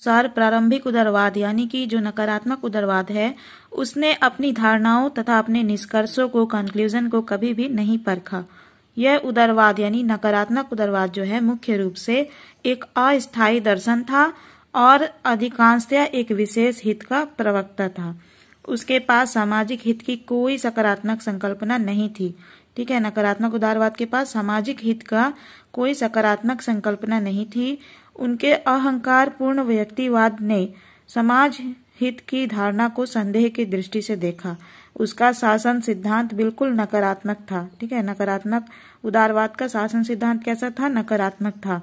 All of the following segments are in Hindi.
अनुसार प्रारंभिक उदारवाद यानी कि जो नकारात्मक उदारवाद है, उसने अपनी धारणाओं तथा अपने निष्कर्षों को, कंक्लूजन को कभी भी नहीं परखा। यह उदारवाद यानी नकारात्मक उदारवाद जो है मुख्य रूप से एक अस्थायी दर्शन था और अधिकांशतः एक विशेष हित का प्रवक्ता था। उसके पास सामाजिक हित की कोई सकारात्मक संकल्पना नहीं थी। ठीक है, नकारात्मक उदारवाद के पास सामाजिक हित का कोई सकारात्मक संकल्पना नहीं थी। उनके अहंकार पूर्ण व्यक्तिवाद ने समाज हित की धारणा को संदेह की दृष्टि से देखा। उसका शासन सिद्धांत बिल्कुल नकारात्मक था। ठीक है, नकारात्मक उदारवाद का शासन सिद्धांत कैसा था? नकारात्मक था,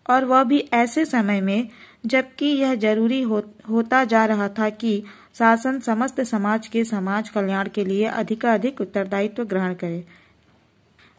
और वह भी ऐसे समय में जबकि यह जरूरी होता जा रहा था कि शासन समस्त समाज के समाज कल्याण के लिए अधिकाधिक उत्तरदायित्व ग्रहण करे।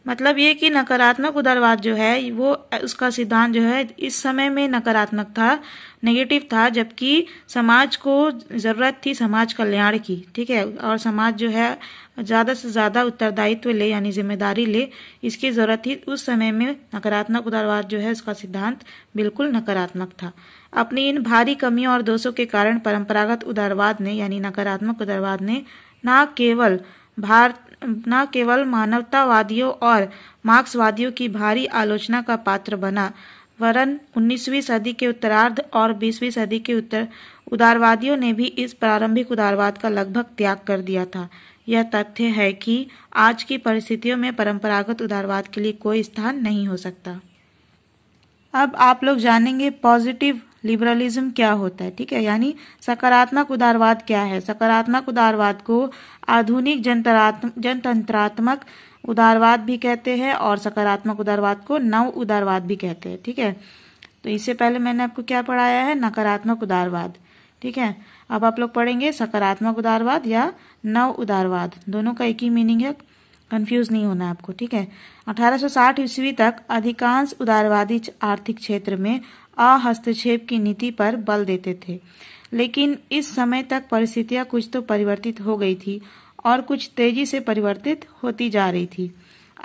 मतलब ये कि नकारात्मक उदारवाद जो है वो उसका सिद्धांत जो है इस समय में नकारात्मक था, नेगेटिव था, जबकि समाज को जरूरत थी समाज कल्याण की। ठीक है, और समाज जो है ज्यादा से ज्यादा उत्तरदायित्व ले यानी जिम्मेदारी ले, इसकी जरूरत थी। उस समय में नकारात्मक उदारवाद जो है उसका सिद्धांत बिल्कुल नकारात्मक था। अपनी इन भारी कमियों और दोषों के कारण परंपरागत उदारवाद ने यानी नकारात्मक उदारवाद ने न केवल मानवतावादियों और मार्क्सवादियों की भारी आलोचना का पात्र बना, वरन 19वीं सदी के उत्तरार्ध और 20वीं सदी के उदारवादियों ने भी इस प्रारंभिक उदारवाद का लगभग त्याग कर दिया था। यह तथ्य है कि आज की परिस्थितियों में परंपरागत उदारवाद के लिए कोई स्थान नहीं हो सकता। अब आप लोग जानेंगे पॉजिटिव लिबरलिज्म क्या होता है। ठीक है, यानी सकारात्मक उदारवाद क्या है। सकारात्मक उदारवाद को आधुनिक जनतंत्रात्मक उदारवाद भी कहते हैं और सकारात्मक उदारवाद को नव उदारवाद भी कहते हैं। ठीक है, तो इससे पहले मैंने आपको क्या पढ़ाया है? नकारात्मक उदारवाद। ठीक है, अब आप लोग पढ़ेंगे सकारात्मक उदारवाद या नव उदारवाद। दोनों का एक ही मीनिंग है, कंफ्यूज नहीं होना आपको। ठीक है, 1860 ईस्वी तक अधिकांश उदारवादी आर्थिक क्षेत्र में हस्तक्षेप की नीति पर बल देते थे, लेकिन इस समय तक परिस्थितियां कुछ तो परिवर्तित हो गई थी और कुछ तेजी से परिवर्तित होती जा रही थी।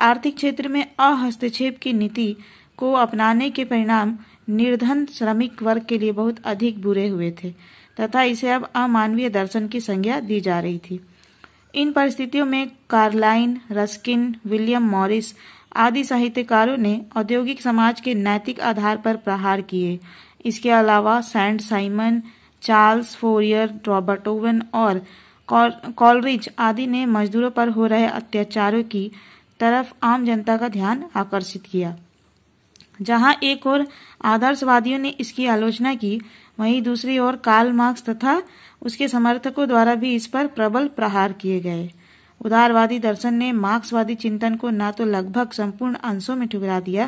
आर्थिक क्षेत्र में हस्तक्षेप की नीति को अपनाने के परिणाम निर्धन श्रमिक वर्ग के लिए बहुत अधिक बुरे हुए थे तथा इसे अब अमानवीय दर्शन की संज्ञा दी जा रही थी। इन परिस्थितियों में कार्लाइन, रस्किन, विलियम मॉरिस आदि साहित्यकारों ने औद्योगिक समाज के नैतिक आधार पर प्रहार किए। इसके अलावा Saint Simon, Charles Fourier, Robert Owen और कॉलरिज आदि ने मजदूरों पर हो रहे अत्याचारों की तरफ आम जनता का ध्यान आकर्षित किया। जहां एक ओर आदर्शवादियों ने इसकी आलोचना की, वहीं दूसरी ओर कार्ल मार्क्स तथा उसके समर्थकों द्वारा भी इस पर प्रबल प्रहार किए गए। उदारवादी दर्शन ने मार्क्सवादी चिंतन को न तो लगभग संपूर्ण अंशों में ठुकरा दिया,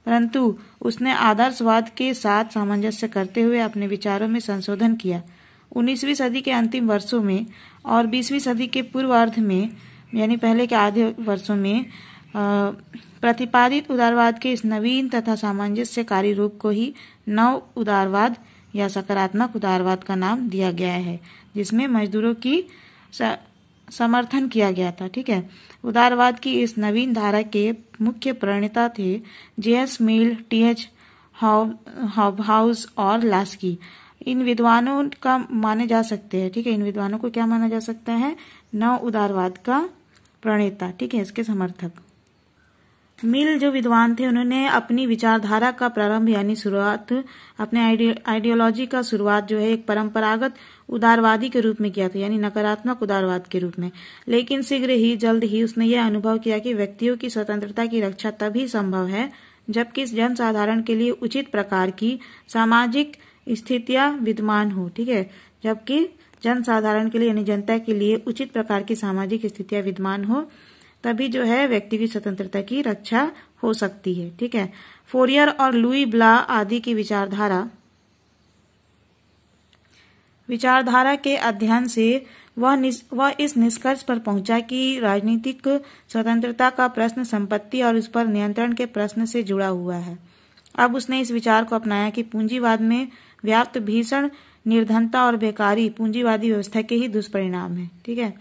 परंतु उसने आदर्शवाद के साथ सामंजस्य करते हुए अपने विचारों में संशोधन किया। 19वीं सदी के अंतिम वर्षों में और 20वीं सदी के पूर्वार्ध में यानी पहले के आधे वर्षों में प्रतिपादित उदारवाद के इस नवीन तथा सामंजस्यकारी रूप को ही नव उदारवाद या सकारात्मक उदारवाद का नाम दिया गया है, जिसमें मजदूरों की समर्थन किया गया था। ठीक है, उदारवाद की इस नवीन धारा के मुख्य प्रणेता थे J.S. मिल, T.H. हॉबहाउस और लास्की। इन विद्वानों का माने जा सकते हैं। ठीक है, इन विद्वानों को क्या माना जा सकता है? नव उदारवाद का प्रणेता। ठीक है, इसके समर्थक। मिल जो विद्वान थे, उन्होंने अपनी विचारधारा का प्रारंभ यानी शुरुआत, अपने आइडियोलॉजी का शुरुआत जो है एक परंपरागत उदारवादी के रूप में किया था, यानी नकारात्मक उदारवाद के रूप में। लेकिन जल्द ही उसने यह अनुभव किया कि व्यक्तियों की स्वतंत्रता की रक्षा तभी संभव है जबकि जनसाधारण के लिए उचित प्रकार की सामाजिक स्थितियां विद्यमान हो। ठीक है, जबकि जनसाधारण के लिए यानी जनता के लिए उचित प्रकार की सामाजिक स्थितियां विद्यमान हो, तभी जो है व्यक्ति की स्वतंत्रता की रक्षा हो सकती है। ठीक है, फोरियर और लुई ब्ला आदि की विचारधारा के अध्ययन से वह इस निष्कर्ष पर पहुंचा कि राजनीतिक स्वतंत्रता का प्रश्न संपत्ति और उस पर नियंत्रण के प्रश्न से जुड़ा हुआ है। अब उसने इस विचार को अपनाया कि पूंजीवाद में व्याप्त भीषण निर्धनता और बेकारी पूंजीवादी व्यवस्था के ही दुष्परिणाम है। ठीक है,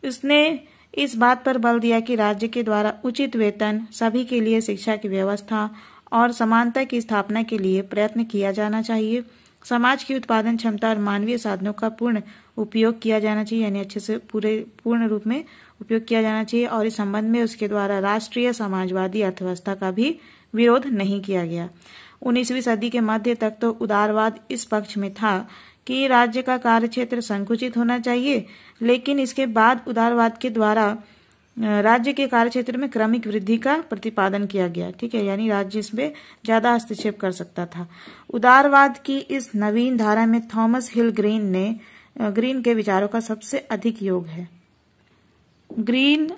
उसने इस बात पर बल दिया कि राज्य के द्वारा उचित वेतन, सभी के लिए शिक्षा की व्यवस्था और समानता की स्थापना के लिए प्रयत्न किया जाना चाहिए। समाज की उत्पादन क्षमता और मानवीय साधनों का पूर्ण उपयोग किया जाना चाहिए, यानी अच्छे से पूर्ण रूप में उपयोग किया जाना चाहिए। और इस संबंध में उसके द्वारा राष्ट्रीय समाजवादी अर्थव्यवस्था का भी विरोध नहीं किया गया। 19वीं सदी के मध्य तक तो उदारवाद इस पक्ष में था कि राज्य का कार्यक्षेत्र संकुचित होना चाहिए, लेकिन इसके बाद उदारवाद के द्वारा राज्य के कार्यक्षेत्र में क्रमिक वृद्धि का प्रतिपादन किया गया। ठीक है, यानी राज्य इसमें ज्यादा हस्तक्षेप कर सकता था। उदारवाद की इस नवीन धारा में थॉमस हिल ग्रीन के विचारों का सबसे अधिक योग है। ग्रीन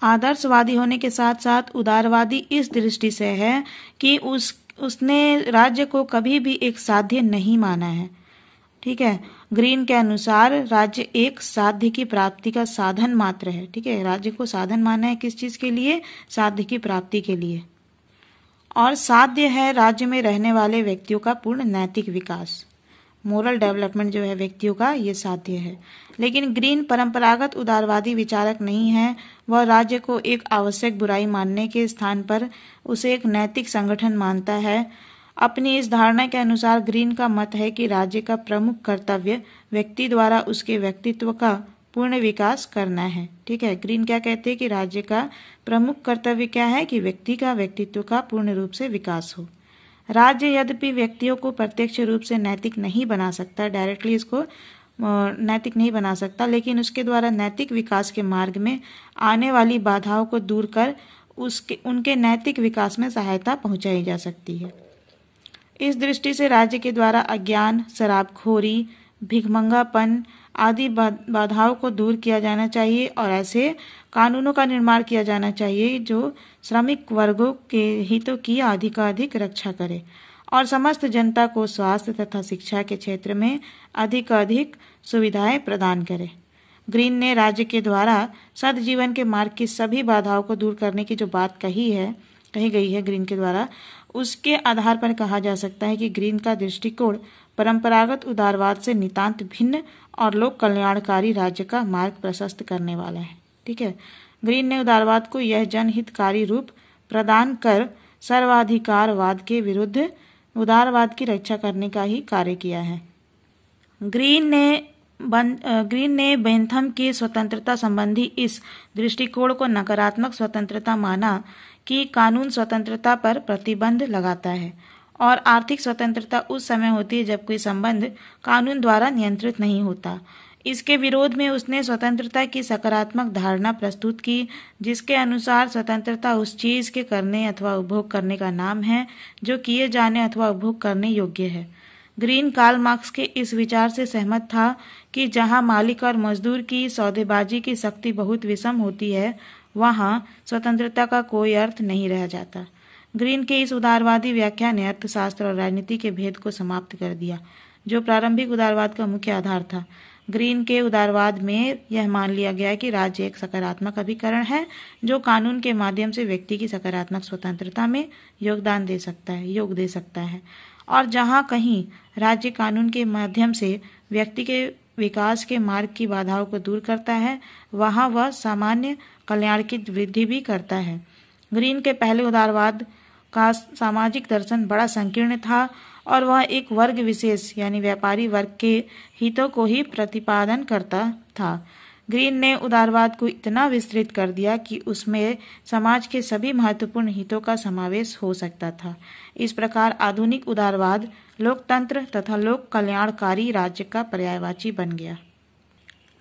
आदर्शवादी होने के साथ साथ उदारवादी इस दृष्टि से है कि उसने राज्य को कभी भी एक साध्य नहीं माना है। ठीक है, ग्रीन के अनुसार राज्य एक साध्य की प्राप्ति का साधन मात्र है। ठीक है, राज्य को साधन माना है किस चीज के लिए? साध्य की प्राप्ति के लिए। और साध्य है राज्य में रहने वाले व्यक्तियों का पूर्ण नैतिक विकास, मोरल डेवलपमेंट जो है व्यक्तियों का, ये साध्य है। लेकिन ग्रीन परंपरागत उदारवादी विचारक नहीं है। वह राज्य को एक आवश्यक बुराई मानने के स्थान पर उसे एक नैतिक संगठन मानता है। अपनी इस धारणा के अनुसार ग्रीन का मत है कि राज्य का प्रमुख कर्तव्य व्यक्ति द्वारा उसके व्यक्तित्व का पूर्ण विकास करना है। ठीक है, ग्रीन क्या कहते हैं कि राज्य का प्रमुख कर्तव्य क्या है कि व्यक्ति का व्यक्तित्व का पूर्ण रूप से विकास हो। राज्य यद्यपि व्यक्तियों को प्रत्यक्ष रूप से नैतिक नहीं बना सकता, डायरेक्टली इसको नैतिक नहीं बना सकता, लेकिन उसके द्वारा नैतिक विकास के मार्ग में आने वाली बाधाओं को दूर कर उनके नैतिक विकास में सहायता पहुंचाई जा सकती है। इस दृष्टि से राज्य के द्वारा अज्ञान, शराबखोरी, भिखमंगापन आदि बाधाओं को दूर किया जाना चाहिए और ऐसे कानूनों का निर्माण किया जाना चाहिए जो श्रमिक वर्गों के हितों की अधिकाधिक रक्षा करे और समस्त जनता को स्वास्थ्य तथा शिक्षा के क्षेत्र में अधिकाधिक सुविधाएं प्रदान करे। ग्रीन ने राज्य के द्वारा सद्जीवन के मार्ग की सभी बाधाओं को दूर करने की जो बात कही गई है ग्रीन के द्वारा, उसके आधार पर कहा जा सकता है कि ग्रीन का दृष्टिकोण परंपरागत उदारवाद से नितांत भिन्न और लोक कल्याणकारी राज्य का मार्ग प्रशस्त करने वाला है। ठीक है, ग्रीन ने उदारवाद को यह जनहितकारी रूप प्रदान कर सर्वाधिकारवाद के विरुद्ध उदारवाद की रक्षा करने का ही कार्य किया है। ग्रीन ने बेंथम की स्वतंत्रता संबंधी इस दृष्टिकोण को नकारात्मक स्वतंत्रता माना कि कानून स्वतंत्रता पर प्रतिबंध लगाता है और आर्थिक स्वतंत्रता उस समय होती है जब कोई संबंध कानून द्वारा नियंत्रित नहीं होता। इसके विरोध में उसने स्वतंत्रता की सकारात्मक धारणा प्रस्तुत की, जिसके अनुसार स्वतंत्रता उस चीज के करने अथवा उपभोग करने का नाम है जो किए जाने अथवा उपभोग करने योग्य है। ग्रीन कार्ल मार्क्स के इस विचार से सहमत था कि जहां मालिक और मजदूर की सौदेबाजी की शक्ति बहुत विषम होती है, वहां स्वतंत्रता का कोई अर्थ नहीं रह जाता। ग्रीन के इस उदारवादी व्याख्या ने अर्थशास्त्र और राजनीति के भेद को समाप्त कर दिया, जो प्रारंभिक उदारवाद का मुख्य आधार था। ग्रीन के उदारवाद में यह मान लिया गया कि राज्य एक सकारात्मक अभिकरण है जो कानून के माध्यम से व्यक्ति की सकारात्मक स्वतंत्रता में योग दे सकता है और जहां कहीं राज्य कानून के माध्यम से व्यक्ति के विकास के मार्ग की बाधाओं को दूर करता है, वहां वह सामान्य कल्याण की वृद्धि भी करता है। ग्रीन के पहले उदारवाद का सामाजिक दर्शन बड़ा संकीर्ण था और वह एक वर्ग विशेष यानी व्यापारी वर्ग के हितों को ही प्रतिपादन करता था। ग्रीन ने उदारवाद को इतना विस्तृत कर दिया कि उसमें समाज के सभी महत्वपूर्ण हितों का समावेश हो सकता था। इस प्रकार आधुनिक उदारवाद लोकतंत्र तथा लोक कल्याणकारी राज्य का पर्यायवाची बन गया।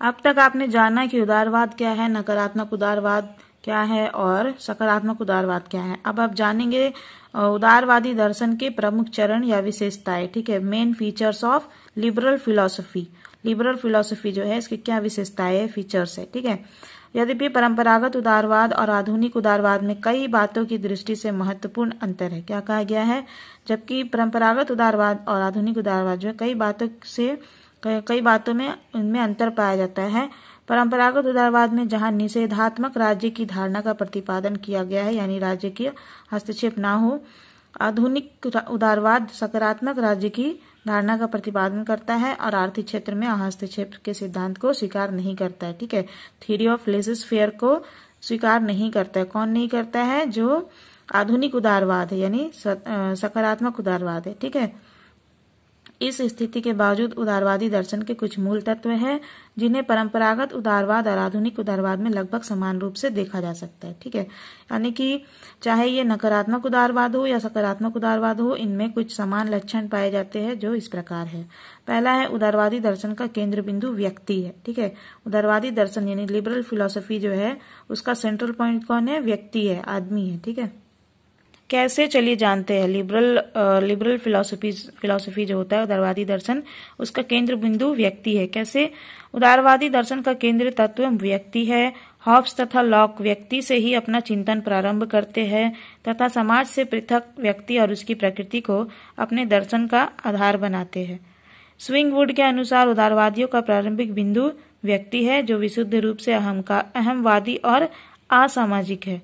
अब तक आपने जाना कि उदारवाद क्या है, नकारात्मक उदारवाद क्या है और सकारात्मक उदारवाद क्या है। अब आप जानेंगे उदारवादी दर्शन के प्रमुख चरण या विशेषताएं। ठीक है, main features of liberal philosophy. Liberal philosophy जो है इसकी क्या विशेषताएं, फीचर्स है। ठीक है, यद्यपि परंपरागत उदारवाद और आधुनिक उदारवाद में कई बातों की दृष्टि से महत्वपूर्ण अंतर है। क्या कहा गया है? जबकि परंपरागत उदारवाद और आधुनिक उदारवाद जो है कई बातों में इनमें अंतर पाया जाता है। परंपरागत उदारवाद में जहां निषेधात्मक राज्य की धारणा का प्रतिपादन किया गया है, यानी राज्य की हस्तक्षेप ना हो, आधुनिक उदारवाद सकारात्मक राज्य की धारणा का प्रतिपादन करता है और आर्थिक क्षेत्र में हस्तक्षेप के सिद्धांत को स्वीकार नहीं करता है। ठीक है, थ्योरी ऑफ लेसेस फेयर को स्वीकार नहीं करता है। कौन नहीं करता है? जो आधुनिक उदारवाद है, यानी सकारात्मक उदारवाद है। ठीक है, इस स्थिति के बावजूद उदारवादी दर्शन के कुछ मूल तत्व हैं जिन्हें परंपरागत उदारवाद और आधुनिक उदारवाद में लगभग समान रूप से देखा जा सकता है। ठीक है, यानी कि चाहे ये नकारात्मक उदारवाद हो या सकारात्मक उदारवाद हो, इनमें कुछ समान लक्षण पाए जाते हैं जो इस प्रकार है। पहला है उदारवादी दर्शन का केंद्र बिंदु व्यक्ति है। ठीक है, उदारवादी दर्शन यानी लिबरल फिलॉसफी जो है उसका सेंट्रल पॉइंट कौन है? व्यक्ति है, आदमी है। ठीक है, कैसे चलिए जानते हैं। लिबरल फिलॉसफी जो होता है उदारवादी दर्शन, उसका केंद्र बिंदु व्यक्ति है। कैसे? उदारवादी दर्शन का केंद्र तत्व व्यक्ति है। हॉब्स तथा लॉक व्यक्ति से ही अपना चिंतन प्रारंभ करते हैं तथा समाज से पृथक व्यक्ति और उसकी प्रकृति को अपने दर्शन का आधार बनाते हैं। स्विंगवुड के अनुसार उदारवादियों का प्रारंभिक बिंदु व्यक्ति है जो विशुद्ध रूप से अहमवादी और असामाजिक है।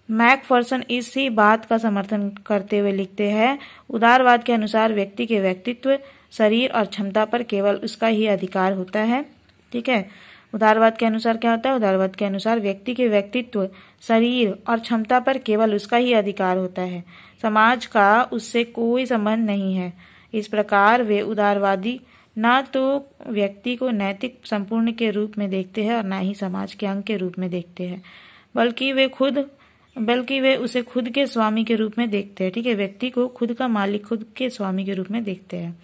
मैकफर्सन इसी बात का समर्थन करते हुए लिखते हैं, उदारवाद के अनुसार व्यक्ति के व्यक्तित्व, शरीर और क्षमता पर केवल उसका ही अधिकार होता है। ठीक है, उदारवाद के अनुसार क्या होता है? उदारवाद के अनुसार व्यक्ति के व्यक्तित्व, शरीर और क्षमता पर केवल उसका ही अधिकार होता है, समाज का उससे कोई संबंध नहीं है। इस प्रकार वे उदारवादी न तो व्यक्ति को नैतिक संपूर्ण के रूप में देखते हैं और न ही समाज के अंग के रूप में देखते हैं, बल्कि वे उसे खुद के स्वामी के रूप में देखते हैं। ठीक है, व्यक्ति को खुद का मालिक, खुद के स्वामी के रूप में देखते हैं।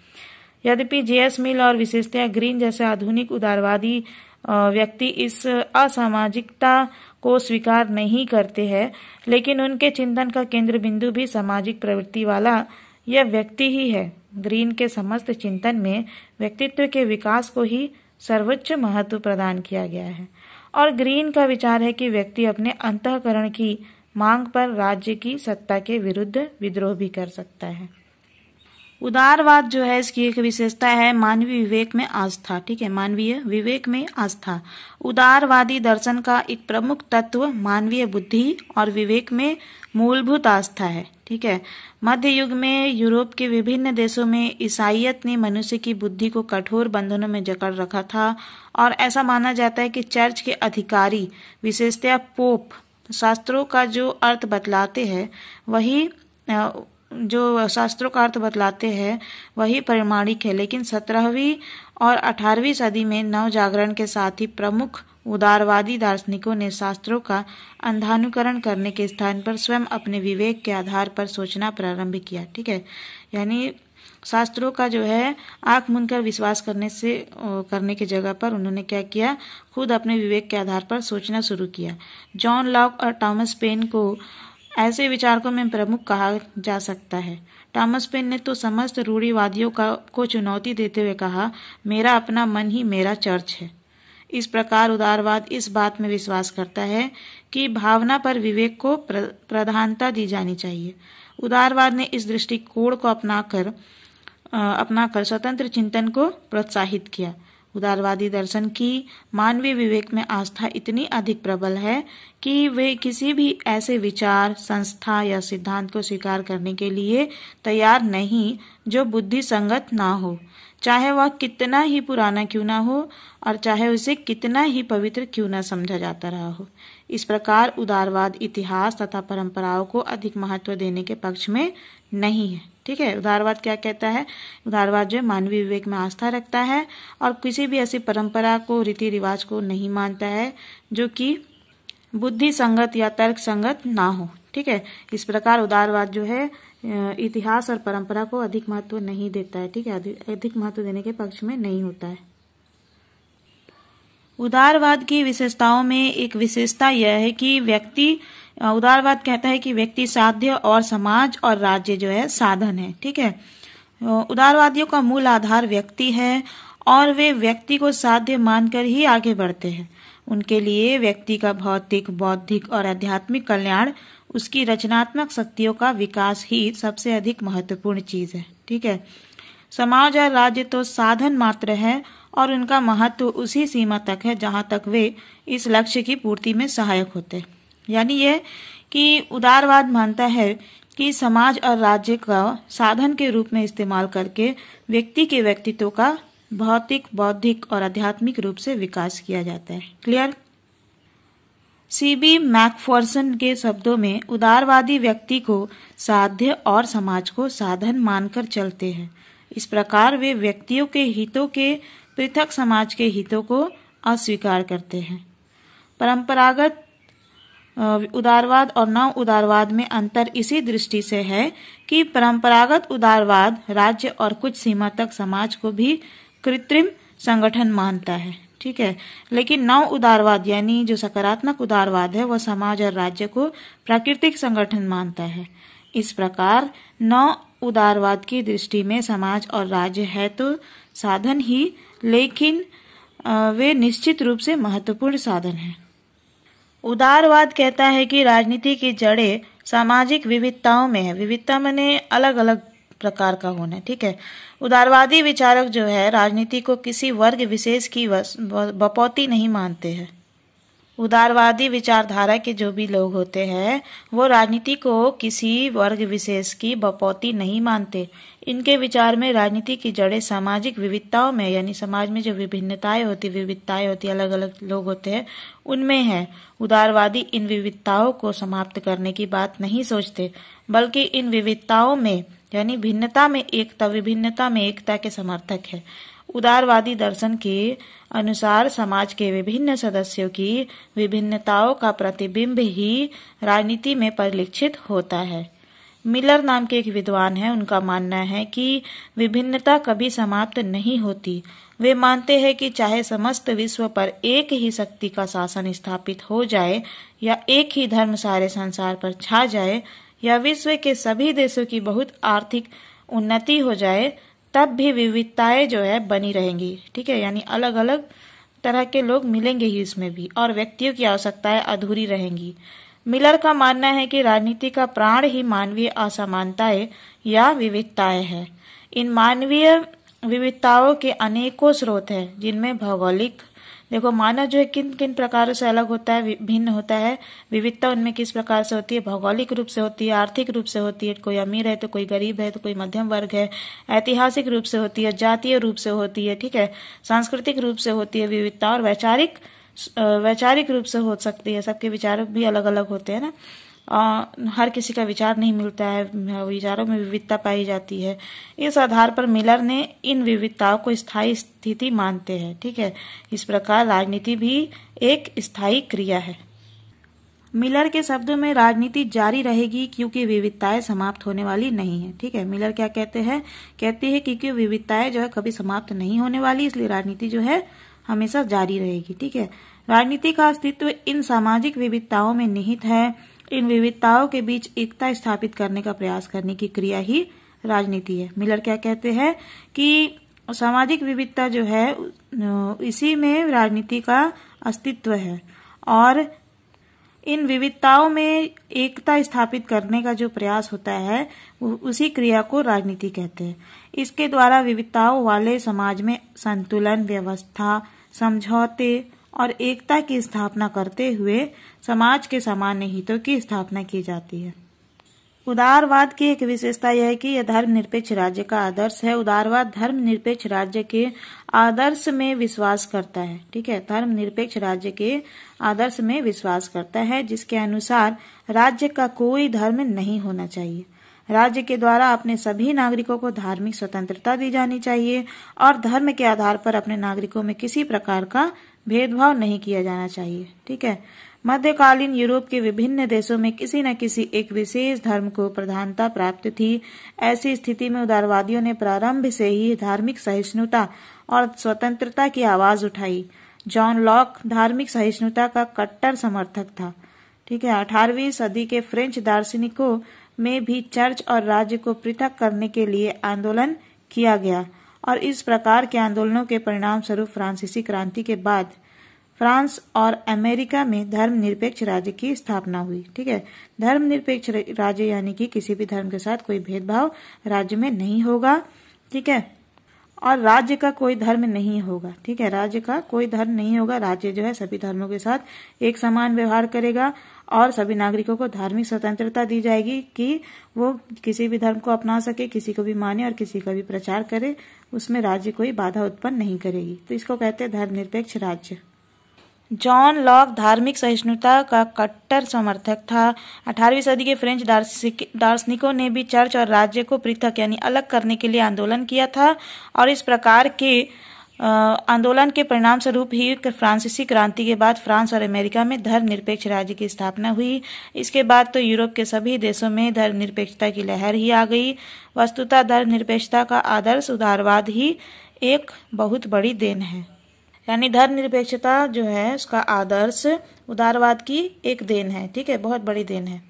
यद्यपि जेएस मिल और विशेषतया ग्रीन जैसे आधुनिक उदारवादी व्यक्ति इस असामाजिकता को स्वीकार नहीं करते हैं, लेकिन उनके चिंतन का केंद्र बिंदु भी सामाजिक प्रवृत्ति वाला यह व्यक्ति ही है। ग्रीन के समस्त चिंतन में व्यक्तित्व के विकास को ही सर्वोच्च महत्व प्रदान किया गया है और ग्रीन का विचार है कि व्यक्ति अपने अंतःकरण की मांग पर राज्य की सत्ता के विरुद्ध विद्रोह भी कर सकता है। उदारवाद जो है इसकी एक विशेषता है मानवीय विवेक में आस्था। ठीक है, मानवीय विवेक में आस्था। उदारवादी दर्शन का एक प्रमुख तत्व मानवीय बुद्धि और विवेक में मूलभूत आस्था है। ठीक है, मध्य युग में यूरोप के विभिन्न देशों में ईसाईयत ने मनुष्य की बुद्धि को कठोर बंधनों में जकड़ रखा था और ऐसा माना जाता है कि चर्च के अधिकारी, विशेषतया पोप, शास्त्रों का जो अर्थ बतलाते हैं वही प्रमाणिक है। लेकिन 17वीं और 18वीं सदी में नव जागरण के साथ ही प्रमुख उदारवादी दार्शनिकों ने शास्त्रों का अंधानुकरण करने के स्थान पर स्वयं अपने विवेक के आधार पर सोचना प्रारंभ किया। ठीक है, यानी शास्त्रों का जो है आंख मूंद कर विश्वास करने की जगह पर उन्होंने क्या किया? खुद अपने विवेक के आधार पर सोचना शुरू किया। जॉन लॉक और थॉमस पेन को ऐसे विचारकों में प्रमुख कहा जा सकता है। थॉमस पेन ने तो समस्त रूढ़िवादियों को चुनौती देते हुए कहा, मेरा अपना मन ही मेरा चर्च है। इस प्रकार उदारवाद इस बात में विश्वास करता है कि भावना पर विवेक को प्रधानता दी जानी चाहिए। उदारवाद ने इस दृष्टिकोण को अपनाकर स्वतंत्र चिंतन को प्रोत्साहित किया। उदारवादी दर्शन की मानवीय विवेक में आस्था इतनी अधिक प्रबल है कि वे किसी भी ऐसे विचार, संस्था या सिद्धांत को स्वीकार करने के लिए तैयार नहीं जो बुद्धि संगत ना हो, चाहे वह कितना ही पुराना क्यों ना हो और चाहे उसे कितना ही पवित्र क्यों ना समझा जाता रहा हो। इस प्रकार उदारवाद इतिहास तथा परंपराओं को अधिक महत्व देने के पक्ष में नहीं है। ठीक है, उदारवाद क्या कहता है? उदारवाद जो मानवीय विवेक में आस्था रखता है और किसी भी ऐसी परंपरा को, रीति रिवाज को नहीं मानता है जो कि बुद्धि संगत या तर्क संगत ना हो। ठीक है, इस प्रकार उदारवाद जो है इतिहास और परंपरा को अधिक महत्व नहीं देता है। ठीक है, अधिक महत्व देने के पक्ष में नहीं होता है। उदारवाद की विशेषताओं में एक विशेषता यह है कि उदारवाद कहता है कि व्यक्ति साध्य और समाज और राज्य जो है साधन है। ठीक है, उदारवादियों का मूल आधार व्यक्ति है और वे व्यक्ति को साध्य मानकर ही आगे बढ़ते हैं। उनके लिए व्यक्ति का भौतिक, बौद्धिक और आध्यात्मिक कल्याण, उसकी रचनात्मक शक्तियों का विकास ही सबसे अधिक महत्वपूर्ण चीज है। ठीक है, समाज और राज्य तो साधन मात्र है और उनका महत्व उसी सीमा तक है जहां तक वे इस लक्ष्य की पूर्ति में सहायक होते हैं। यानी यह कि उदारवाद मानता है कि समाज और राज्य का साधन के रूप में इस्तेमाल करके व्यक्ति के व्यक्तित्व का भौतिक, बौद्धिक और आध्यात्मिक रूप से विकास किया जाता है। क्लियर? सीबी मैकफर्सन के शब्दों में उदारवादी व्यक्ति को साध्य और समाज को साधन मानकर चलते हैं। इस प्रकार वे व्यक्तियों के हितों के पृथक समाज के हितों को अस्वीकार करते हैं। परंपरागत उदारवाद और नव उदारवाद में अंतर इसी दृष्टि से है कि परंपरागत उदारवाद राज्य और कुछ सीमा तक समाज को भी कृत्रिम संगठन मानता है, ठीक है, लेकिन नव उदारवाद यानी जो सकारात्मक उदारवाद है वह समाज और राज्य को प्राकृतिक संगठन मानता है। इस प्रकार नव उदारवाद की दृष्टि में समाज और राज्य है तो साधन ही, लेकिन वे निश्चित रूप से महत्वपूर्ण साधन हैं। उदारवाद कहता है कि राजनीति की जड़ें सामाजिक विविधताओं में है। विविधता माने अलग अलग प्रकार का होना, ठीक है। उदारवादी विचारक जो है राजनीति को किसी वर्ग विशेष की बपौती नहीं मानते हैं। उदारवादी विचारधारा के जो भी लोग होते हैं वो राजनीति को किसी वर्ग विशेष की बपौती नहीं मानते। इनके विचार में राजनीति की जड़ें सामाजिक विविधताओं में, यानी समाज में जो विभिन्नताएं होती, अलग अलग लोग होते हैं उनमें है। उदारवादी इन विविधताओं को समाप्त करने की बात नहीं सोचते, बल्कि इन विविधताओं में यानी भिन्नता में एकता, विभिन्नता में एकता के समर्थक है। उदारवादी दर्शन के अनुसार समाज के विभिन्न सदस्यों की विभिन्नताओं का प्रतिबिंब ही राजनीति में परिलक्षित होता है। मिलर नाम के एक विद्वान हैं, उनका मानना है कि विभिन्नता कभी समाप्त नहीं होती। वे मानते हैं कि चाहे समस्त विश्व पर एक ही शक्ति का शासन स्थापित हो जाए या एक ही धर्म सारे संसार पर छा जाए या विश्व के सभी देशों की बहुत आर्थिक उन्नति हो जाए, तब भी विविधताएं जो है बनी रहेंगी, ठीक है, यानी अलग अलग तरह के लोग मिलेंगे ही इसमें भी, और व्यक्तियों की आवश्यकताएं अधूरी रहेंगी। मिलर का मानना है कि राजनीति का प्राण ही मानवीय असमानताएं या विविधताएं है। इन मानवीय विविधताओं के अनेकों स्रोत हैं, जिनमें भौगोलिक, देखो मानव जो है किन किन प्रकारों से अलग होता है, भिन्न होता है। विविधता उनमें किस प्रकार से होती है, भौगोलिक रूप से होती है, आर्थिक रूप से होती है, कोई अमीर है तो कोई गरीब है तो कोई मध्यम वर्ग है, ऐतिहासिक रूप से होती है, जातीय रूप से होती है, ठीक है, सांस्कृतिक रूप से होती है विविधता, और वैचारिक रूप से हो सकती है। सबके विचार भी अलग अलग होते हैं ना, हर किसी का विचार नहीं मिलता है, विचारों में विविधता पाई जाती है। इस आधार पर मिलर ने इन विविधताओं को स्थायी स्थिति मानते हैं, ठीक है। इस प्रकार राजनीति भी एक स्थायी क्रिया है। मिलर के शब्दों में राजनीति जारी रहेगी क्योंकि विविधताएं समाप्त होने वाली नहीं है, ठीक है। मिलर क्या कहते हैं, कहते हैं क्योंकि विविधताएं जो है कभी समाप्त नहीं होने वाली, इसलिए राजनीति जो है हमेशा जारी रहेगी, ठीक है। राजनीति का अस्तित्व इन सामाजिक विविधताओं में निहित है। इन विविधताओं के बीच एकता स्थापित करने का प्रयास करने की क्रिया ही राजनीति है। मिलर क्या कहते हैं कि सामाजिक विविधता जो है इसी में राजनीति का अस्तित्व है, और इन विविधताओं में एकता स्थापित करने का जो प्रयास होता है उसी क्रिया को राजनीति कहते हैं। इसके द्वारा विविधताओं वाले समाज में संतुलन, व्यवस्था, समझौते और एकता की स्थापना करते हुए समाज के सामान्य हितों की स्थापना की जाती है। उदारवाद की एक विशेषता यह है कि यह धर्मनिरपेक्ष राज्य का आदर्श है। उदारवाद धर्मनिरपेक्ष राज्य के आदर्श में विश्वास करता है, ठीक है, धर्मनिरपेक्ष राज्य के आदर्श में विश्वास करता है, जिसके अनुसार राज्य का कोई धर्म नहीं होना चाहिए। राज्य के द्वारा अपने सभी नागरिकों को धार्मिक स्वतंत्रता दी जानी चाहिए और धर्म के आधार पर अपने नागरिकों में किसी प्रकार का भेदभाव नहीं किया जाना चाहिए, ठीक है। मध्यकालीन यूरोप के विभिन्न देशों में किसी न किसी एक विशेष धर्म को प्रधानता प्राप्त थी। ऐसी स्थिति में उदारवादियों ने प्रारंभ से ही धार्मिक सहिष्णुता और स्वतंत्रता की आवाज उठाई। जॉन लॉक धार्मिक सहिष्णुता का कट्टर समर्थक था, ठीक है। 18वीं सदी के फ्रेंच दार्शनिकों में भी चर्च और राज्य को पृथक करने के लिए आंदोलन किया गया, और इस प्रकार के आंदोलनों के परिणाम स्वरूप फ्रांसीसी क्रांति के बाद फ्रांस और अमेरिका में धर्मनिरपेक्ष राज्य की स्थापना हुई, ठीक है। धर्मनिरपेक्ष राज्य यानी कि किसी भी धर्म के साथ कोई भेदभाव राज्य में नहीं होगा, ठीक है, और राज्य का कोई धर्म नहीं होगा, ठीक है, राज्य का कोई धर्म नहीं होगा। राज्य जो है सभी धर्मों के साथ एक समान व्यवहार करेगा और सभी नागरिकों को धार्मिक स्वतंत्रता दी जाएगी कि वो किसी भी धर्म को अपना सके, किसी को भी माने और किसी का भी प्रचार करे, उसमें राज्य कोई बाधा उत्पन्न नहीं करेगी। तो इसको कहते हैं धर्मनिरपेक्ष राज्य। जॉन लॉक धार्मिक सहिष्णुता का कट्टर समर्थक था। 18वीं सदी के फ्रेंच दार्शनिकों ने भी चर्च और राज्य को पृथक यानी अलग करने के लिए आंदोलन किया था और इस प्रकार के आंदोलन के परिणाम स्वरूप ही फ्रांसीसी क्रांति के बाद फ्रांस और अमेरिका में धर्मनिरपेक्ष राज्य की स्थापना हुई। इसके बाद तो यूरोप के सभी देशों में धर्मनिरपेक्षता की लहर ही आ गई। वस्तुतः धर्मनिरपेक्षता का आदर्श उदारवाद ही एक बहुत बड़ी देन है, यानी धर्मनिरपेक्षता जो है उसका आदर्श उदारवाद की एक देन है। ठीक है, बहुत बड़ी देन है।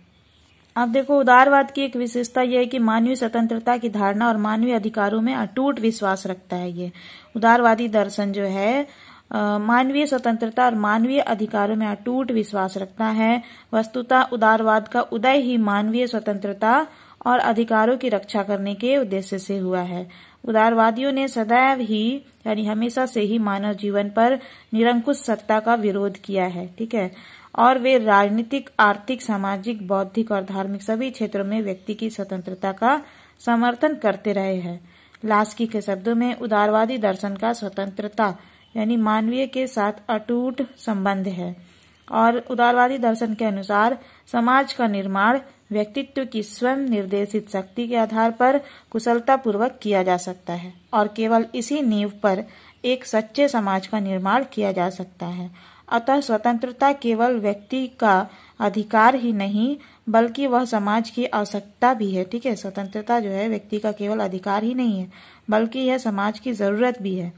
अब देखो, उदारवाद की एक विशेषता यह है कि मानवीय स्वतंत्रता की धारणा और मानवीय अधिकारों में अटूट विश्वास रखता है। ये उदारवादी दर्शन जो है मानवीय स्वतंत्रता और मानवीय अधिकारों में अटूट विश्वास रखता है। वस्तुतः उदारवाद का उदय ही मानवीय स्वतंत्रता और अधिकारों की रक्षा करने के उद्देश्य से हुआ है। उदारवादियों ने सदैव ही यानी हमेशा से ही मानव जीवन पर निरंकुश सत्ता का विरोध किया है। ठीक है, और वे राजनीतिक, आर्थिक, सामाजिक, बौद्धिक और धार्मिक सभी क्षेत्रों में व्यक्ति की स्वतंत्रता का समर्थन करते रहे हैं। लास्की के शब्दों में उदारवादी दर्शन का स्वतंत्रता यानी मानवीय के साथ अटूट संबंध है और उदारवादी दर्शन के अनुसार समाज का निर्माण व्यक्तित्व की स्वयं निर्देशित शक्ति के आधार पर कुशलता पूर्वक किया जा सकता है और केवल इसी नींव पर एक सच्चे समाज का निर्माण किया जा सकता है। अतः स्वतंत्रता केवल व्यक्ति का अधिकार ही नहीं बल्कि वह समाज की आवश्यकता भी है। ठीक है, स्वतंत्रता जो है व्यक्ति का केवल अधिकार ही नहीं है बल्कि यह समाज की जरूरत भी है।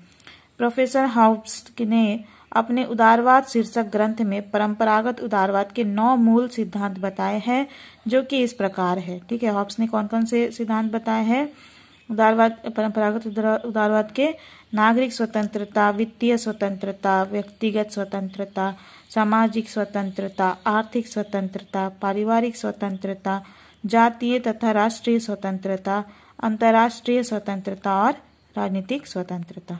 प्रोफेसर हॉब्स ने अपने उदारवाद शीर्षक ग्रंथ में परंपरागत उदारवाद के 9 मूल सिद्धांत बताए हैं जो कि इस प्रकार है। ठीक है, हॉब्स ने कौन कौन से सिद्धांत बताए हैं परंपरागत उदारवाद के? नागरिक स्वतंत्रता, वित्तीय स्वतंत्रता, व्यक्तिगत स्वतंत्रता, सामाजिक स्वतंत्रता, आर्थिक स्वतंत्रता, पारिवारिक स्वतंत्रता, जातीय तथा राष्ट्रीय स्वतंत्रता, अंतर्राष्ट्रीय स्वतंत्रता और राजनीतिक स्वतंत्रता।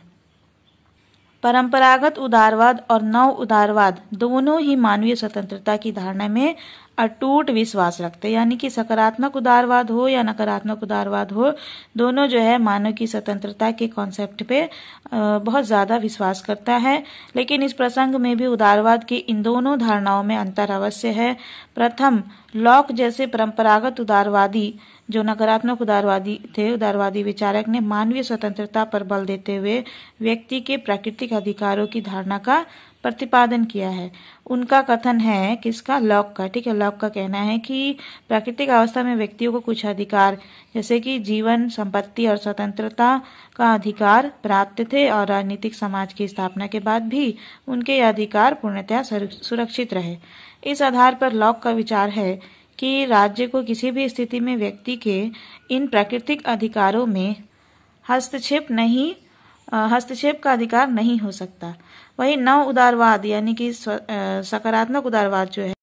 परंपरागत उदारवाद और नव उदारवाद दोनों ही मानवीय स्वतंत्रता की धारणा में अटूट विश्वास रखते हैं, यानी कि सकारात्मक उदारवाद हो या नकारात्मक उदारवाद हो, दोनों जो है मानव की स्वतंत्रता के कॉन्सेप्ट पे बहुत ज्यादा विश्वास करता है। लेकिन इस प्रसंग में भी उदारवाद की इन दोनों धारणाओं में अंतर अवश्य है। प्रथम, लॉक जैसे परंपरागत उदारवादी जो नकारात्मक उदारवादी विचारक ने मानवीय स्वतंत्रता पर बल देते हुए व्यक्ति के प्राकृतिक अधिकारों की धारणा का प्रतिपादन किया है। उनका कथन है, किसका? लॉक का। ठीक है, लॉक का कहना है कि प्राकृतिक अवस्था में व्यक्तियों को कुछ अधिकार जैसे कि जीवन, संपत्ति और स्वतंत्रता का अधिकार प्राप्त थे और राजनीतिक समाज की स्थापना के बाद भी उनके ये अधिकार पूर्णतः सुरक्षित रहे। इस आधार पर लॉक का विचार है कि राज्य को किसी भी स्थिति में व्यक्ति के इन प्राकृतिक अधिकारों में हस्तक्षेप का अधिकार नहीं हो सकता। वही नव उदारवाद यानी कि सकारात्मक उदारवाद जो है,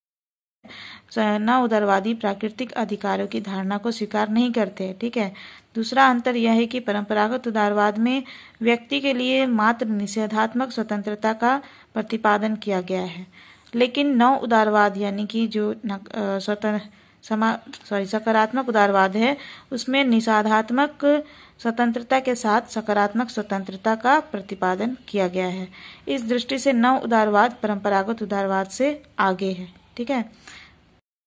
नव उदारवादी प्राकृतिक अधिकारों की धारणा को स्वीकार नहीं करते। ठीक है, दूसरा अंतर यह है कि परंपरागत उदारवाद में व्यक्ति के लिए मात्र निषेधात्मक स्वतंत्रता का प्रतिपादन किया गया है, लेकिन नव उदारवाद यानी कि जो सकारात्मक उदारवाद है उसमें निषेधात्मक स्वतंत्रता के साथ सकारात्मक स्वतंत्रता का प्रतिपादन किया गया है। इस दृष्टि से नव उदारवाद परंपरागत उदारवाद से आगे है। ठीक है,